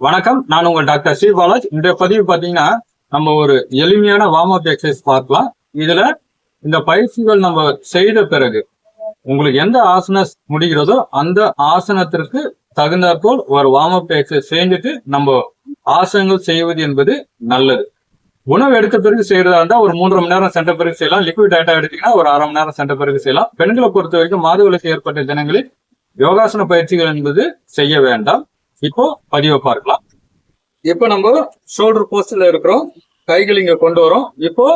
வணக்கம், நான் உங்கள் டாக்டர் ஸ்ரீ பாலாஜ். இன்றைய பதிவு பார்த்தீங்கன்னா நம்ம ஒரு எளிமையான வார்ம் அப் எக்ஸசைஸ் பார்க்கலாம். இதுல இந்த பயிற்சிகள் நம்ம செய்த பிறகு உங்களுக்கு எந்த ஆசனம் முடிகிறதோ அந்த ஆசனத்திற்கு தகுந்தாற்போல் ஒரு வார்ம் அப் எக்ஸசைஸ் செஞ்சுட்டு நம்ம ஆசனங்கள் செய்வது என்பது நல்லது. உணவு எடுத்த பிறகு செய்யறதா இருந்தா ஒரு 3.5 மணி நேரம் சென்ற பிறகு செய்யலாம். லிக்விட் டயட்டா எடுத்தீங்கன்னா ஒரு 1/2 மணி நேரம் சென்ற பிறகு செய்யலாம். பெண்களை பொறுத்த வரைக்கும் மாதவிலக்கு ஏற்பட்ட தினங்களில் யோகாசன பயிற்சிகள் என்பது செய்ய வேண்டாம். இப்போ பதிவை பார்க்கலாம். இப்போ நம்ம ஷோல்டர் போஸ்ட்ல இருக்கிறோம், கைகள் இங்க கொண்டு வரோம். இப்போ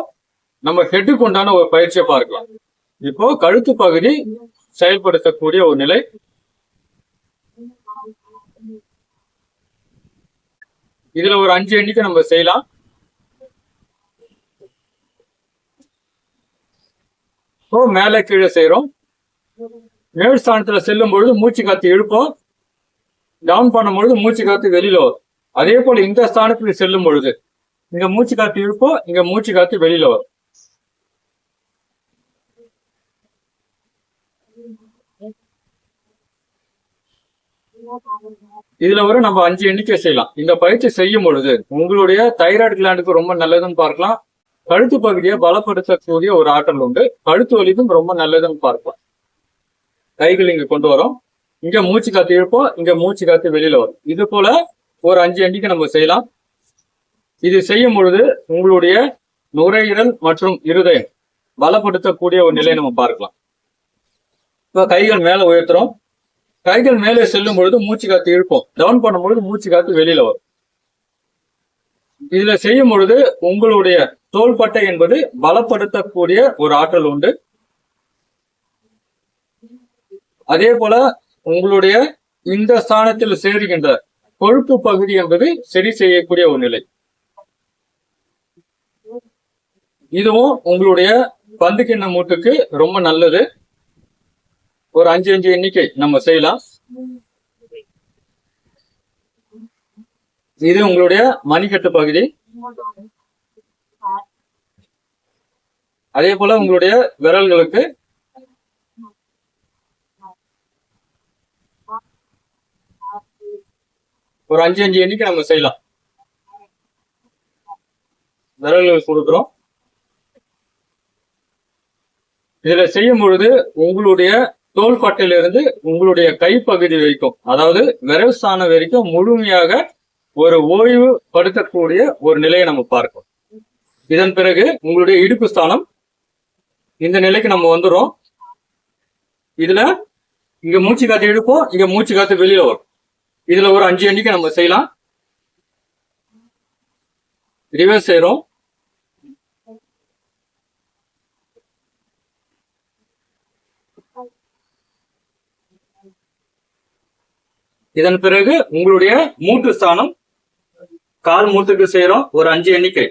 நம்ம ஹெட்டுக்கு உண்டான ஒரு பயிற்சியை பார்க்கலாம். இப்போ கழுத்து பகுதி செயல்படுத்தக்கூடிய ஒரு நிலை. இதுல ஒரு 5 எண்ணிக்கை நம்ம செய்யலாம். இப்போ மேலே கீழே செய்யறோம். மேல் ஸ்தானத்துல செல்லும் பொழுது மூச்சு காத்து இழுப்போம், டவுன் பண்ணும் பொழுது மூச்சு காத்து வெளியில வரும். அதே போல இந்த ஸ்தானத்துக்கு செல்லும் பொழுது இங்க மூச்சு காத்து இழுப்போம், இங்க மூச்சு காத்து வெளியில வரும். இதுல வர நம்ம 5 எண்ணிக்கை செய்யலாம். இந்த பயிற்சி செய்யும் பொழுது உங்களுடைய தைராய்டு கிளாண்டுக்கு ரொம்ப நல்லதுன்னு பார்க்கலாம். கழுத்து பகுதியை பலப்படுத்தக்கூடிய ஒரு ஆற்றல் உண்டு. கழுத்து வலிக்கும் ரொம்ப நல்லதுன்னு பார்க்கலாம். கைகள் இங்க கொண்டு வரோம், இங்க மூச்சு காத்து இழுப்போம், இங்க மூச்சு காத்து வெளியில வரும். இது போல ஒரு 5 எண்ணிக்கை நம்ம செய்யலாம். இது செய்யும் பொழுது உங்களுடைய நுரையீரல் மற்றும் இருதயம் பலப்படுத்தக்கூடிய ஒரு நிலையை நம்ம பார்க்கலாம். இப்ப கைகள் மேல உயர்த்துறோம், கைகள் மேலே செல்லும் பொழுது மூச்சு காத்து இழுப்போம், டவுன் பண்ணும் பொழுது மூச்சு காத்து வெளியில வரும். இதுல செய்யும் பொழுது உங்களுடைய தோள்பட்டை என்பது பலப்படுத்தக்கூடிய ஒரு ஆற்றல் உண்டு. அதே போல உங்களுடைய இந்த ஸ்தானத்தில் சேருகின்ற கொழுப்பு பகுதி என்பது சரி செய்யக்கூடிய ஒரு நிலை. இதுவும் உங்களுடைய பந்து கிண்ண மூட்டுக்கு ரொம்ப நல்லது. ஒரு 5 எண்ணிக்கை நம்ம செய்யலாம். இது உங்களுடைய மணிக்கட்டு பகுதி. அதே போல உங்களுடைய விரல்களுக்கு ஒரு 5 எண்ணிக்கை நம்ம செய்யலாம். விரல்கள் கொடுக்கிறோம். இதுல செய்யும் பொழுது உங்களுடைய தோள்பட்டையிலிருந்து உங்களுடைய கைப்பகுதி வரைக்கும், அதாவது விரல் ஸ்தானம் வரைக்கும் முழுமையாக ஒரு ஓய்வு படுத்தக்கூடிய ஒரு நிலையை நம்ம பார்க்கணும். இதன் பிறகு உங்களுடைய இடுப்பு ஸ்தானம் இந்த நிலைக்கு நம்ம வந்துடும். இதுல இங்க மூச்சு காத்து இழுப்போம், இங்க மூச்சு காத்து வெளியில வரும். இதுல ஒரு 5 எண்ணிக்கை நம்ம செய்யலாம். ரிவர்ஸ் செய்யறோம். இதன் பிறகு உங்களுடைய மூட்டு ஸ்தானம் கால் மூட்டுக்கு செய்யறோம். ஒரு 5 எண்ணிக்கை.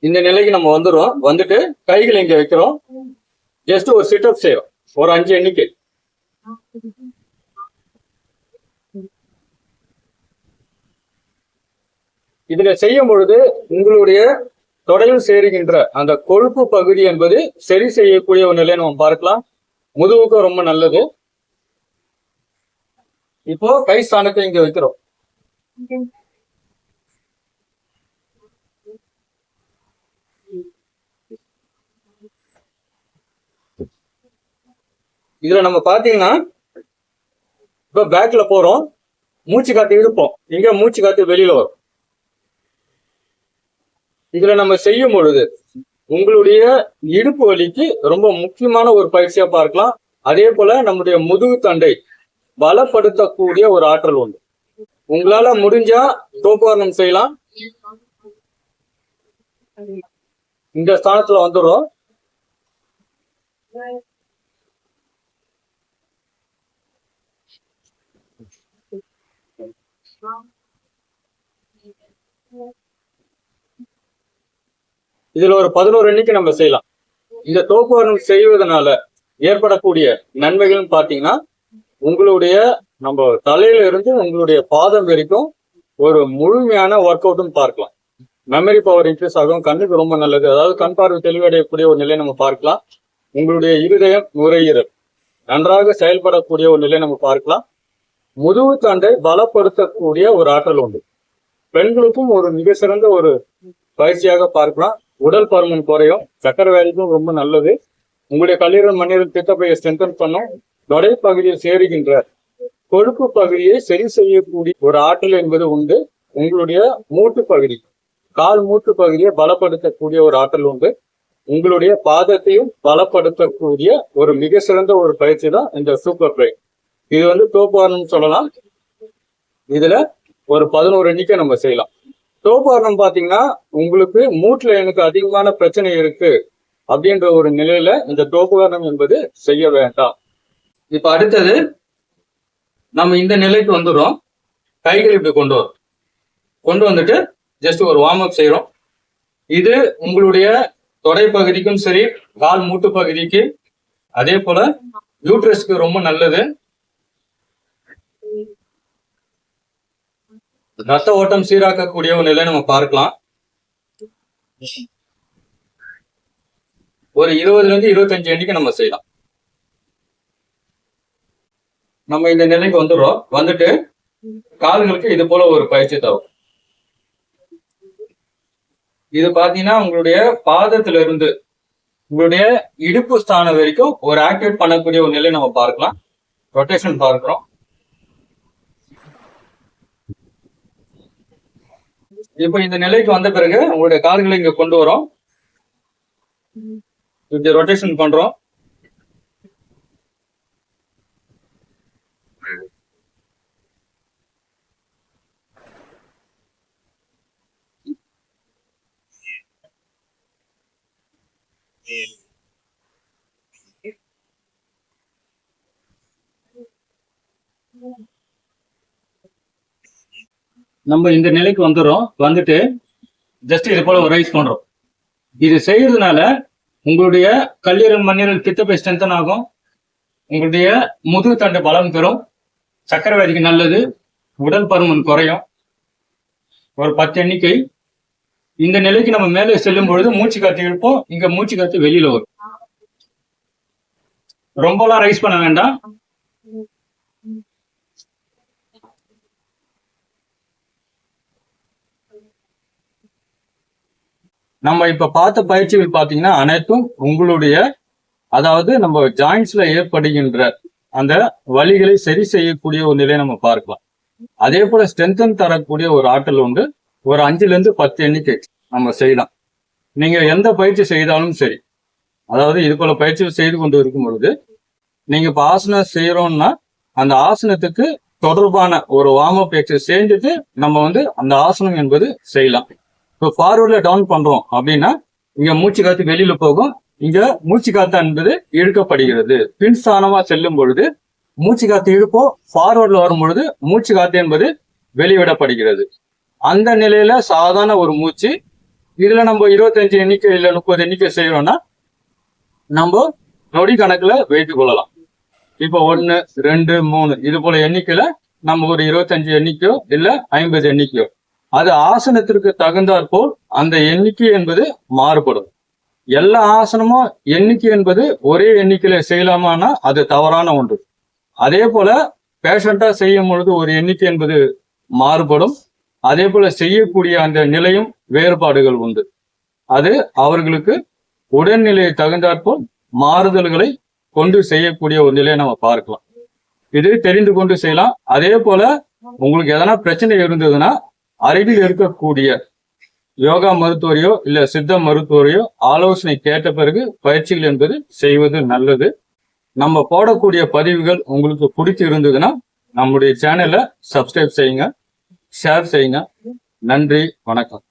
இந்த நிலைக்கு நம்ம வந்துடுறோம். வந்துட்டு கைகளை இங்க வைக்கிறோம். ஜஸ்ட் ஒரு சிட்-அப் செய்யறோம். ஒரு 5 எண்ணிக்கை. இதுல செய்யும் பொழுது உங்களுடைய தொடையில் சேருகின்ற அந்த கொழுப்பு பகுதி என்பது சரி செய்யக்கூடிய ஒரு நிலையை நம்ம பார்க்கலாம். முதுகுக்கும் ரொம்ப நல்லது. இப்போ கை ஸ்தானத்தை இங்க வைக்கிறோம். இதுல நம்ம பாத்தீங்கன்னா இப்ப பேக்ல போறோம், மூச்சு காத்து இழுப்போம், இங்க மூச்சு காத்து வெளியில வரும். இதுல நம்ம செய்யும் பொழுது உங்களுடைய இடுப்பு வலிக்கு ரொம்ப முக்கியமான ஒரு பயிற்சியா பார்க்கலாம். அதே போல நம்முடைய முதுகு தண்டை பலப்படுத்தக்கூடிய ஒரு ஆற்றல் உண்டு. உங்களால முடிஞ்சா தோப்புவாரணம் செய்யலாம். இந்த ஸ்தானத்துல வந்துடும். இதுல ஒரு 11 எண்ணிக்கை நம்ம செய்யலாம். இந்த தோப்புவாரணம் செய்வதனால ஏற்படக்கூடிய நன்மைகள் பாத்தீங்கன்னா உங்களுடைய நம்ம தலையில இருந்து உங்களுடைய பாதம் வரைக்கும் ஒரு முழுமையான ஒர்க் அவுட்னு பார்க்கலாம். மெமரி பவர் இன்க்ரீஸ் ஆகும், கண்ணுக்கு ரொம்ப நல்லது. அதாவது கண் பார்வை தெளிவடையக்கூடிய ஒரு நிலையை நம்ம பார்க்கலாம். உங்களுடைய இருதயம், நுரையீரல் நன்றாக செயல்படக்கூடிய ஒரு நிலையை நம்ம பார்க்கலாம். முதுகு தண்டை பலப்படுத்தக்கூடிய ஒரு ஆற்றல் உண்டு. பெண்களுக்கும் ஒரு மிக சிறந்த ஒரு பயிற்சியாக பார்க்கலாம். உடல் பருமன் குறையும், சக்கரை வியாதிக்கும் ரொம்ப நல்லது. உங்களுடைய கல்லீரல், மண்ணீரல், பித்தப்பையை ஸ்ட்ரென்தன் பண்ணும். தொடை பகுதியில் சேருகின்ற கொழுப்பு பகுதியை சரி செய்யக்கூடிய ஒரு ஆற்றல் என்பது உண்டு. உங்களுடைய மூட்டு பகுதி, கால் மூட்டு பகுதியை பலப்படுத்தக்கூடிய ஒரு ஆற்றல் உண்டு. உங்களுடைய பாதத்தையும் பலப்படுத்தக்கூடிய ஒரு மிக சிறந்த ஒரு பயிற்சி தான் இந்த சூப்பர் பிரைன். இது வந்து தோப்பாரணம் சொல்லலாம். இதுல ஒரு 11 எண்ணிக்கை நம்ம செய்யலாம். தோப்பாரணம் பாத்தீங்கன்னா உங்களுக்கு மூட்டுல எனக்கு அதிகமான பிரச்சனை இருக்கு அப்படின்ற ஒரு நிலையில இந்த தோப்புகாரணம் என்பது செய்ய வேண்டாம். இப்ப அடுத்தது நம்ம இந்த நிலைக்கு வந்துடும். கைகள் இப்படி கொண்டு வந்துட்டு ஜஸ்ட் ஒரு வார்ம் அப் செய்யறோம். இது உங்களுடைய தொடை பகுதிக்கும் சரி, கால் மூட்டு பகுதிக்கு, அதே போல யூட்ரஸ்க்கு ரொம்ப நல்லது. ரத்த ஓட்டம் சீராக்கக்கூடிய ஒரு நிலை நம்ம பார்க்கலாம். ஒரு 20 to 25 எண்ணிக்கை நம்ம செய்யலாம். நம்ம இந்த நிலைக்கு வந்துடுறோம். வந்துட்டு கால்களுக்கு இது போல ஒரு பயிற்சி தரும். இது பாத்தீங்கன்னா உங்களுடைய பாதத்துல இருந்து உங்களுடைய இடுப்பு ஸ்தானம் வரைக்கும் ஒரு ஆக்டிவேட் பண்ணக்கூடிய ஒரு நிலை நம்ம பார்க்கலாம். ரொட்டேஷன் பார்க்கிறோம். இப்ப இந்த நிலைக்கு வந்த பிறகு உங்களுடைய கால்களை இங்க கொண்டு வரோம். இப்படி ரொட்டேஷன் பண்றோம். நம்ம இந்த நிலைக்கு வந்துடுறோம். வந்துட்டு ஜஸ்ட் இது போல ஒரு ரைஸ் பண்றோம். இது செய்யறதுனால உங்களுடைய கல்லீரல், மண்ணீரல், பித்தப்பை ஸ்ட்ரென்தன் ஆகும். உங்களுடைய முதுகு தண்டு பலம் பெறும். சக்கரை வியாதிக்கு நல்லது. உடல் பருமன் குறையும். ஒரு 10 எண்ணிக்கை. இந்த நிலைக்கு நம்ம மேலே செல்லும் பொழுது மூச்சு காத்து இழுப்போம். இங்க மூச்சு காத்து வெளியில வரும். ரொம்பலாம் ரைஸ் பண்ண வேண்டாம். நம்ம இப்ப பார்த்த பயிற்சிகள் பாத்தீங்கன்னா அனைத்தும் உங்களுடைய, அதாவது நம்ம ஜாயின்ஸ்ல ஏற்படுகின்ற அந்த வலிகளை சரி செய்யக்கூடிய ஒரு நிலையை நம்ம பார்க்கலாம். அதே போல ஸ்ட்ரென்தன் தரக்கூடிய ஒரு ஆற்றல் உண்டு. ஒரு 5 to 10 எண்ணிக்கை நம்ம செய்யலாம். நீங்க எந்த பயிற்சி செய்தாலும் சரி, அதாவது இது போல பயிற்சிகள் செய்து கொண்டு இருக்கும் பொழுது நீங்க இப்ப ஆசனம் செய்யறோம்னா அந்த ஆசனத்துக்கு தொடர்பான ஒரு வார்ம் அப் எக்ஸசைஸ் செஞ்சுட்டு நம்ம வந்து அந்த ஆசனம் என்பது செய்யலாம். இப்போ ஃபார்வர்ட்ல டவுன் பண்றோம் அப்படின்னா இங்க மூச்சு காத்து வெளியில போகும். இங்க மூச்சு காத்து என்பது இழுக்கப்படுகிறது. பின்ஸ்தானமா செல்லும் பொழுது மூச்சு காத்து இழுப்போம். ஃபார்வர்ட்ல வரும் பொழுது மூச்சு காத்து என்பது வெளிவிடப்படுகிறது. அந்த நிலையில சாதாரண ஒரு மூச்சு. இதுல நம்ம 25 எண்ணிக்கை இல்ல 30 எண்ணிக்கை செய்யறோம்னா நம்ம நொடி கணக்குல வைத்துக் கொள்ளலாம். இப்போ 1, 2, 3 இது போல எண்ணிக்கையில நம்ம ஒரு 25 எண்ணிக்கையோ இல்ல 50 எண்ணிக்கையோ, அது ஆசனத்திற்கு தகுந்தாற்போல் அந்த எண்ணிக்கை என்பது மாறுபடும். எல்லா ஆசனமும் எண்ணிக்கை என்பது ஒரே எண்ணிக்கையில செய்யலாமான்னா அது தவறான ஒன்று. அதே போல பேஷண்டா செய்யும் பொழுது ஒரு எண்ணிக்கை என்பது மாறுபடும். அதே போல செய்யக்கூடிய அந்த நிலையும் வேறுபாடுகள் உண்டு. அது அவர்களுக்கு உடல்நிலையை தகுந்தாற்போல் மாறுதல்களை கொண்டு செய்யக்கூடிய ஒரு நிலையை நம்ம பார்க்கலாம். இது தெரிந்து கொண்டு செய்யலாம். அதே போல உங்களுக்கு எதனா பிரச்சனை இருந்ததுன்னா அருகில் இருக்கக்கூடிய யோகா மருத்துவரையோ இல்ல சித்த மருத்துவரையோ ஆலோசனை கேட்ட பிறகு பயிற்சிகள் என்பது செய்வது நல்லது. நம்ம போடக்கூடிய பதிவுகள் உங்களுக்கு பிடிச்சி இருந்ததுன்னா நம்முடைய சேனலை சப்ஸ்கிரைப் செய்யுங்க, ஷேர் செய்யுங்க. நன்றி, வணக்கம்.